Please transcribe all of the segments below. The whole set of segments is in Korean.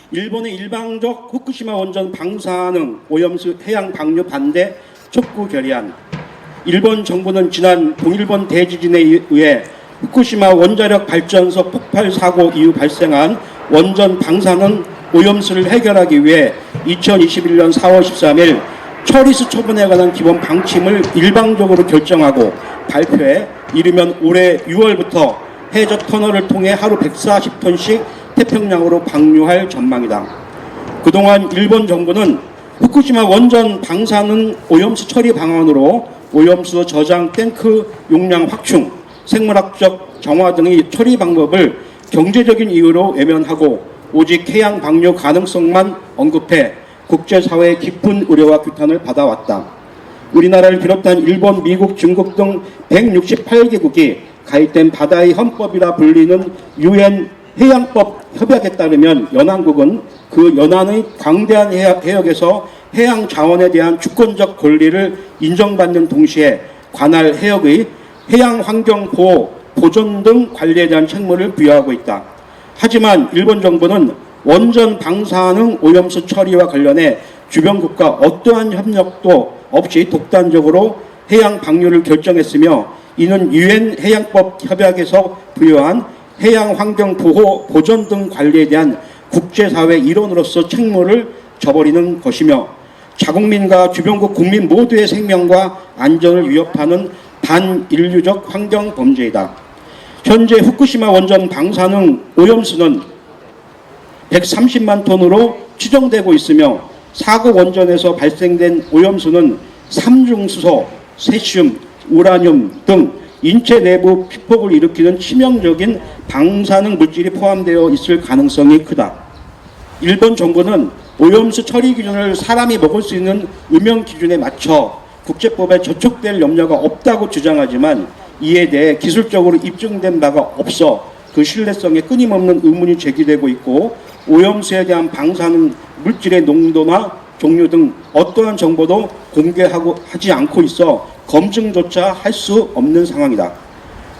일본의 일방적 후쿠시마 원전 방사능 오염수 해양 방류 반대 촉구 결의안. 일본 정부는 지난 동일본 대지진에 의해 후쿠시마 원자력 발전소 폭발 사고 이후 발생한 원전 방사능 오염수를 해결하기 위해 2021년 4월 13일 처리수 처분에 관한 기본 방침을 일방적으로 결정하고 발표해 이르면 올해 6월부터 해저 터널을 통해 하루 140톤씩 태평양으로 방류할 전망이다. 그동안 일본 정부는 후쿠시마 원전 방사능 오염수 처리 방안으로 오염수 저장 탱크 용량 확충, 생물학적 정화 등의 처리 방법을 경제적인 이유로 외면하고 오직 해양 방류 가능성만 언급해 국제사회의 깊은 우려와 규탄을 받아왔다. 우리나라를 비롯한 일본, 미국, 중국 등 168개국이 가입된 바다의 헌법이라 불리는 UN 해양법 협약에 따르면 연안국은 그 연안의 광대한 해역에서 해양 자원에 대한 주권적 권리를 인정받는 동시에 관할 해역의 해양 환경 보호, 보존 등 관리에 대한 책무를 부여하고 있다. 하지만 일본 정부는 원전 방사능 오염수 처리와 관련해 주변국과 어떠한 협력도 없이 독단적으로 해양 방류를 결정했으며 이는 UN 해양법 협약에서 부여한 해양 환경 보호, 보존 등 관리에 대한 국제사회 일원으로서 책무를 져버리는 것이며 자국민과 주변국 국민 모두의 생명과 안전을 위협하는 반인류적 환경 범죄이다. 현재 후쿠시마 원전 방사능 오염수는 130만 톤으로 추정되고 있으며 사고 원전에서 발생된 오염수는 삼중수소, 세슘, 우라늄 등 인체 내부 피폭을 일으키는 치명적인 방사능 물질이 포함되어 있을 가능성이 크다. 일본 정부는 오염수 처리 기준을 사람이 먹을 수 있는 음영 기준에 맞춰 국제법에 저촉될 염려가 없다고 주장하지만 이에 대해 기술적으로 입증된 바가 없어 그 신뢰성에 끊임없는 의문이 제기되고 있고 오염수에 대한 방사능 물질의 농도나 종류 등 어떠한 정보도 공개하지 않고 있어 검증조차 할 수 없는 상황이다.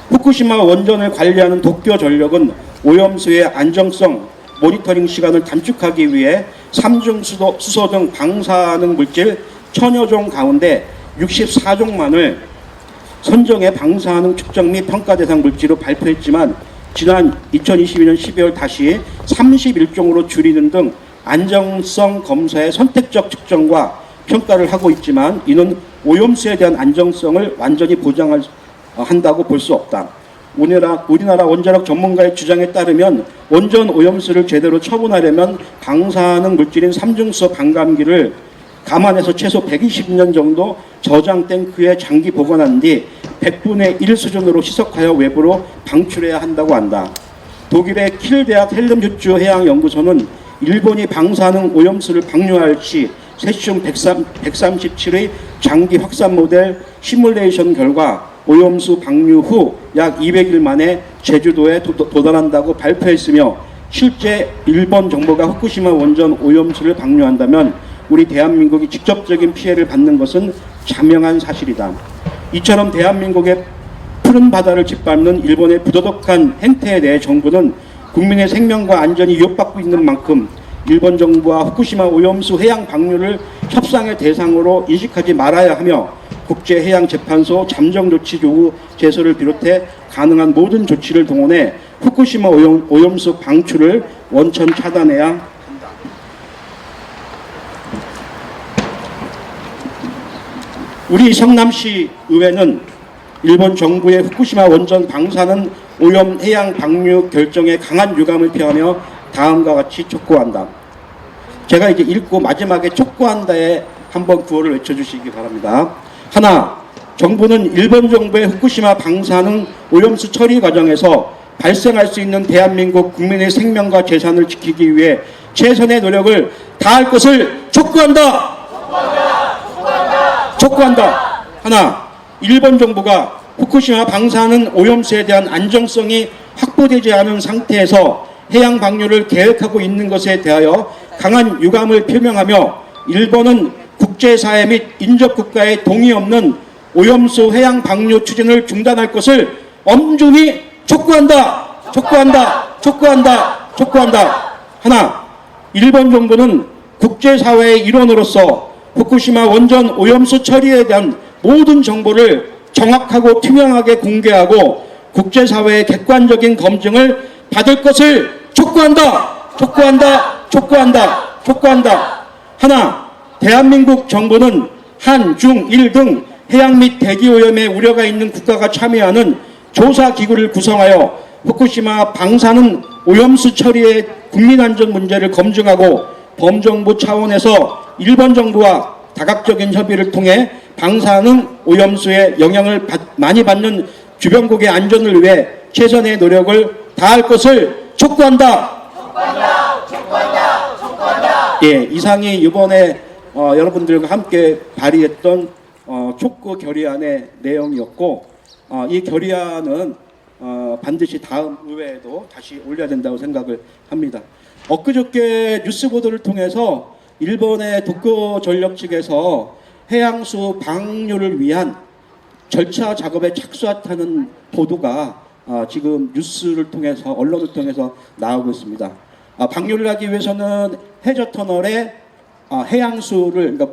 후쿠시마 원전을 관리하는 도쿄전력은 오염수의 안정성 모니터링 시간을 단축하기 위해 삼중수소 등 방사능 물질 1000여 종 가운데 64종만을 선정해 방사능 측정 및 평가 대상 물질로 발표했지만 지난 2022년 12월 다시 31종으로 줄이는 등 안정성 검사의 선택적 측정과 평가를 하고 있지만 이는 오염수에 대한 안정성을 완전히 보장한다고 볼 수 없다. 우리나라 원자력 전문가의 주장에 따르면 원전 오염수를 제대로 처분하려면 방사능 물질인 삼중수소 반감기를 감안해서 최소 120년 정도 저장 탱크에 장기 보관한 뒤 100분의 1 수준으로 희석하여 외부로 방출해야 한다고 한다. 독일의 킬 대학 헬름슈츠 해양연구소는 일본이 방사능 오염수를 방류할 시 세슘 137의 장기 확산 모델 시뮬레이션 결과 오염수 방류 후 약 200일 만에 제주도에 도달한다고 발표했으며 실제 일본 정부가 후쿠시마 원전 오염수를 방류한다면 우리 대한민국이 직접적인 피해를 받는 것은 자명한 사실이다. 이처럼 대한민국의 푸른 바다를 짓밟는 일본의 부도덕한 행태에 대해 정부는 국민의 생명과 안전이 위협받고 있는 만큼 일본 정부와 후쿠시마 오염수 해양 방류를 협상의 대상으로 인식하지 말아야 하며 국제해양재판소 잠정조치 요구 제소를 비롯해 가능한 모든 조치를 동원해 후쿠시마 오염수 방출을 원천 차단해야 한다. 우리 성남시 의회는 일본 정부의 후쿠시마 원전 방사능 오염 해양 방류 결정에 강한 유감을 표하며 다음과 같이 촉구한다. 제가 이제 읽고 마지막에 촉구한다에 한번 구호를 외쳐주시기 바랍니다. 하나, 정부는 일본 정부의 후쿠시마 방사능 오염수 처리 과정에서 발생할 수 있는 대한민국 국민의 생명과 재산을 지키기 위해 최선의 노력을 다할 것을 촉구한다. 촉구한다. 하나, 일본 정부가 후쿠시마 방사능 오염수에 대한 안정성이 확보되지 않은 상태에서 해양 방류를 계획하고 있는 것에 대하여 강한 유감을 표명하며 일본은 국제사회 및 인접국가의 동의 없는 오염수 해양 방류 추진을 중단할 것을 엄중히 촉구한다. 촉구한다. 촉구한다. 촉구한다. 하나, 일본 정부는 국제사회의 일원으로서 후쿠시마 원전 오염수 처리에 대한 모든 정보를 정확하고 투명하게 공개하고 국제사회의 객관적인 검증을 받을 것을 촉구한다. 촉구한다. 촉구한다. 촉구한다. 하나, 대한민국 정부는 한, 중, 일 등 해양 및 대기 오염에 우려가 있는 국가가 참여하는 조사 기구를 구성하여 후쿠시마 방사능 오염수 처리의 국민안전 문제를 검증하고 범정부 차원에서 일본 정부와 다각적인 협의를 통해 방사능 오염수의 영향을 많이 받는 주변국의 안전을 위해 최선의 노력을 다할 것을 촉구한다. 촉구한다. 촉구한다. 촉구한다. 예, 이상이 이번에 여러분들과 함께 발의했던 촉구 결의안의 내용이었고, 이 결의안은 반드시 다음 의회에도 다시 올려야 된다고 생각을 합니다. 엊그저께 뉴스 보도를 통해서 일본의 도쿄 전력 측에서 해양수 방류를 위한 절차 작업에 착수했다는 보도가 지금 뉴스를 통해서, 언론을 통해서 나오고 있습니다. 방류를 하기 위해서는 해저 터널에 해양수를, 그러니까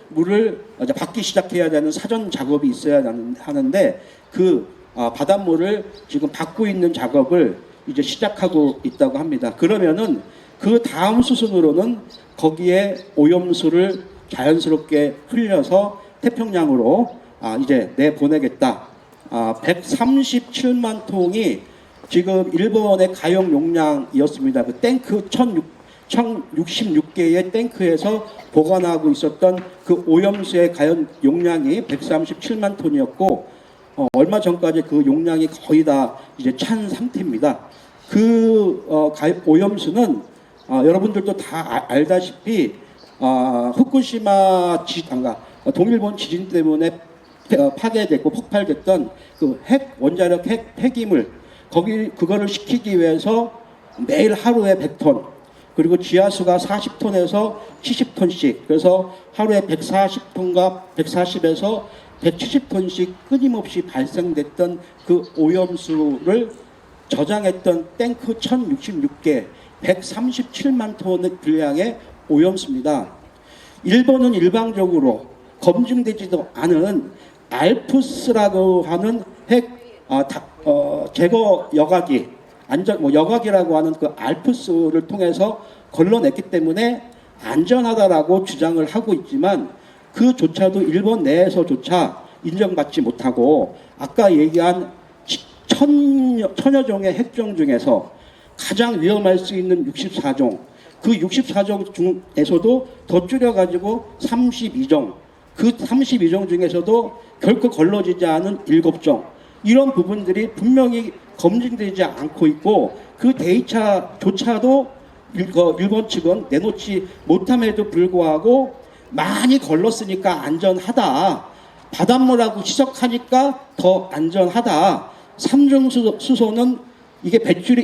물을 이제 받기 시작해야 되는 사전 작업이 있어야 하는데, 그 바닷물을 지금 받고 있는 작업을 이제 시작하고 있다고 합니다. 그러면은 그 다음 수순으로는 거기에 오염수를 자연스럽게 흘려서 태평양으로 이제 내보내겠다. 137만 통이 지금 일본의 가용 용량이었습니다. 그 탱크 1066개의 탱크에서 보관하고 있었던 그 오염수의 가용 용량이 137만 톤이었고, 얼마 전까지 그 용량이 거의 다 이제 찬 상태입니다. 그 오염수는 여러분들도 다 알다시피 후쿠시마 동일본 지진 때문에 파괴됐고 폭발됐던 그 원자력 핵 폐기물, 그거를 식히기 위해서 매일 하루에 100톤, 그리고 지하수가 40톤에서 70톤씩, 그래서 하루에 140톤과 140에서 170톤씩 끊임없이 발생됐던 그 오염수를 저장했던 탱크 1066개, 137만 톤의 분량의 오염수입니다. 일본은 일방적으로 검증되지도 않은 알프스라고 하는 제거 여과기, 여과기라고 하는 그 알프스를 통해서 걸러냈기 때문에 안전하다라고 주장을 하고 있지만, 그조차도 일본 내에서조차 인정받지 못하고, 아까 얘기한 천여 종의 핵종 중에서 가장 위험할 수 있는 64종, 그 64종 중에서도 더 줄여가지고 32종, 그 32종 중에서도 결코 걸러지지 않은 7종, 이런 부분들이 분명히 검증되지 않고 있고, 그 데이터조차도 일본 측은 내놓지 못함에도 불구하고 많이 걸렀으니까 안전하다, 바닷물하고 희석하니까 더 안전하다, 삼중수소는 이게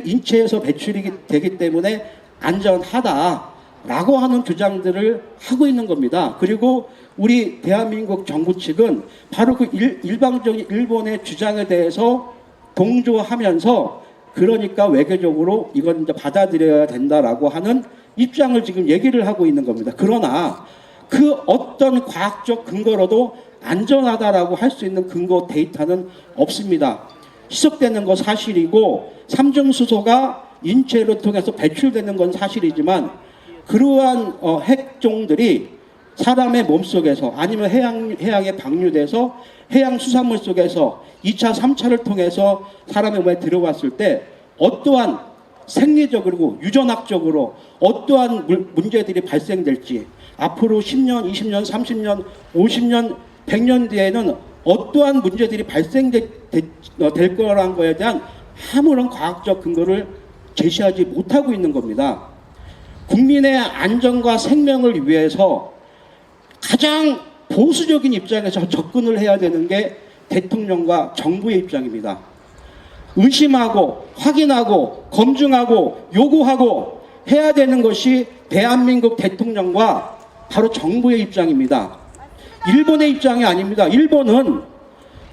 인체에서 배출이 되기 때문에 안전하다라고 하는 주장들을 하고 있는 겁니다. 그리고 우리 대한민국 정부 측은 바로 그 일방적인 일본의 주장에 대해서 동조하면서, 그러니까 외교적으로 이건 이제 받아들여야 된다라고 하는 입장을 지금 얘기를 하고 있는 겁니다. 그러나 그 어떤 과학적 근거로도 안전하다라고 할 수 있는 근거 데이터는 없습니다. 희석되는 건 사실이고, 삼중수소가 인체를 통해서 배출되는 건 사실이지만, 그러한 핵종들이 사람의 몸속에서 아니면 해양에 방류돼서 해양 수산물 속에서 2차, 3차를 통해서 사람의 몸에 들어왔을 때 어떠한 생리적으로, 유전학적으로 어떠한 문제들이 발생될지, 앞으로 10년, 20년, 30년, 50년, 100년 뒤에는 어떠한 문제들이 발생될 거라는 거에 대한 아무런 과학적 근거를 제시하지 못하고 있는 겁니다. 국민의 안전과 생명을 위해서 가장 보수적인 입장에서 접근을 해야 되는 게 대통령과 정부의 입장입니다. 의심하고 확인하고 검증하고 요구하고 해야 되는 것이 대한민국 대통령과 바로 정부의 입장입니다. 일본의 입장이 아닙니다. 일본은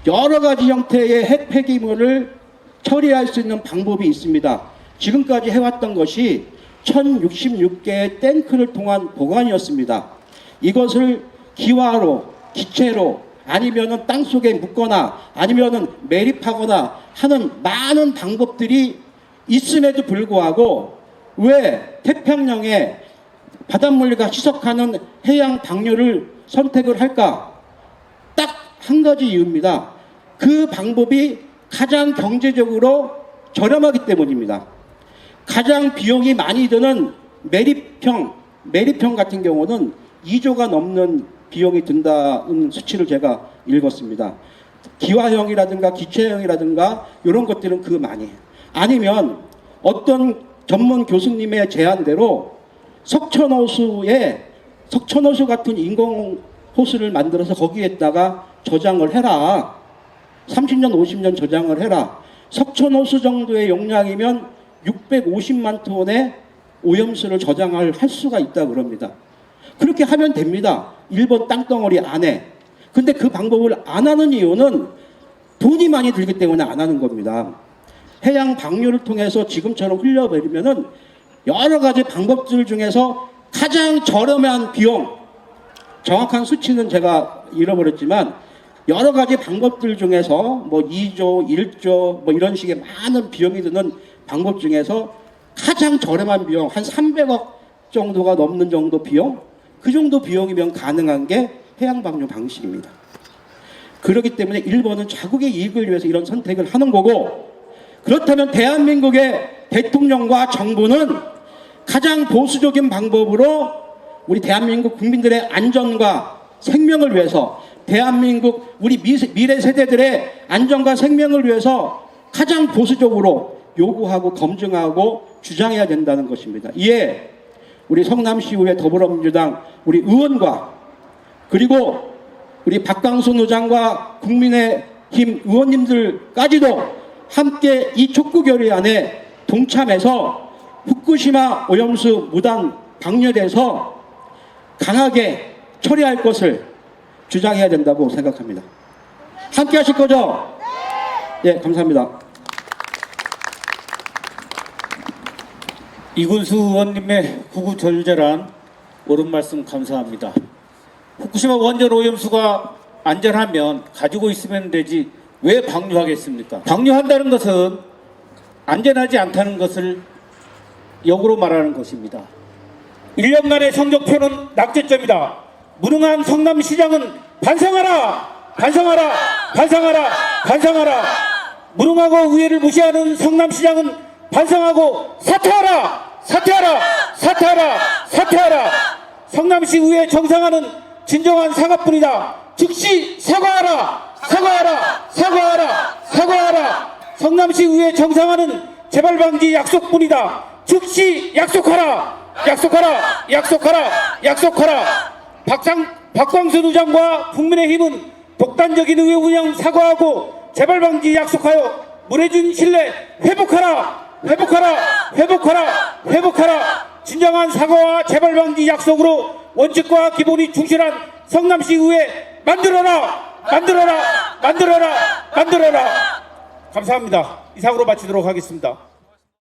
여러 가지 형태의 핵 폐기물을 처리할 수 있는 방법이 있습니다. 지금까지 해왔던 것이 1066개의 탱크를 통한 보관이었습니다. 이것을 기와로, 기체로, 아니면은 땅속에 묻거나 아니면은 매립하거나 하는 많은 방법들이 있음에도 불구하고 왜 태평양에 바닷물과 희석하는 해양 방류를 선택을 할까? 딱 한 가지 이유입니다. 그 방법이 가장 경제적으로 저렴하기 때문입니다. 가장 비용이 많이 드는 매립형 같은 경우는 2조가 넘는 비용이 든다는 수치를 제가 읽었습니다. 기화형이라든가 기체형이라든가 이런 것들은 그 많이. 아니면 어떤 전문 교수님의 제안대로 석촌호수 같은 인공호수를 만들어서 거기에다가 저장을 해라. 30년, 50년 저장을 해라. 석촌호수 정도의 용량이면 650만 톤의 오염수를 저장할 수가 있다 그럽니다. 그렇게 하면 됩니다. 일본 땅덩어리 안에. 근데 그 방법을 안 하는 이유는 돈이 많이 들기 때문에 안 하는 겁니다. 해양 방류를 통해서 지금처럼 흘려버리면은 여러 가지 방법들 중에서 가장 저렴한 비용, 정확한 수치는 제가 잃어버렸지만 여러 가지 방법들 중에서 뭐 2조, 1조 뭐 이런 식의 많은 비용이 드는 방법 중에서 가장 저렴한 비용, 한 300억 정도가 넘는 정도 비용, 그 정도 비용이면 가능한 게 해양 방류 방식입니다. 그렇기 때문에 일본은 자국의 이익을 위해서 이런 선택을 하는 거고, 그렇다면 대한민국의 대통령과 정부는 가장 보수적인 방법으로 우리 대한민국 국민들의 안전과 생명을 위해서, 대한민국 우리 미래 세대들의 안전과 생명을 위해서 가장 보수적으로 요구하고 검증하고 주장해야 된다는 것입니다. 이에 우리 성남시의회 더불어민주당 우리 의원과 그리고 우리 박광순 의장과 국민의힘 의원님들까지도 함께 이 촉구 결의안에 동참해서 후쿠시마 오염수 무단 방류에 대해서 강하게 처리할 것을 주장해야 된다고 생각합니다. 함께 하실 거죠? 네, 감사합니다. 이군수 의원님의 구구절절한 옳은 말씀 감사합니다. 후쿠시마 원전 오염수가 안전하면 가지고 있으면 되지 왜 방류하겠습니까? 방류한다는 것은 안전하지 않다는 것을 역으로 말하는 것입니다. 1년간의 성적표는 낙제점이다. 무능한 성남시장은 반성하라! 반성하라! 반성하라! 반성하라! 무능하고 의회를 무시하는 성남시장은 반성하고 사퇴하라! 사퇴하라! 사퇴하라! 사퇴하라! 성남시 의회 정상화는 진정한 사과뿐이다. 즉시 사과하라! 사과하라! 사과하라! 사과하라! 성남시 의회 정상화는 재발방지 약속뿐이다. 즉시 약속하라! 약속하라! 약속하라! 약속하라! 박광순 의장과 국민의힘은 독단적인 의회 운영 사과하고 재발방지 약속하여 무너진 신뢰 회복하라! 회복하라! 회복하라! 회복하라! 진정한 사과와 재발방지 약속으로 원칙과 기본이 충실한 성남시 의회 만들어라! 만들어라! 만들어라! 만들어라! 감사합니다. 이상으로 마치도록 하겠습니다.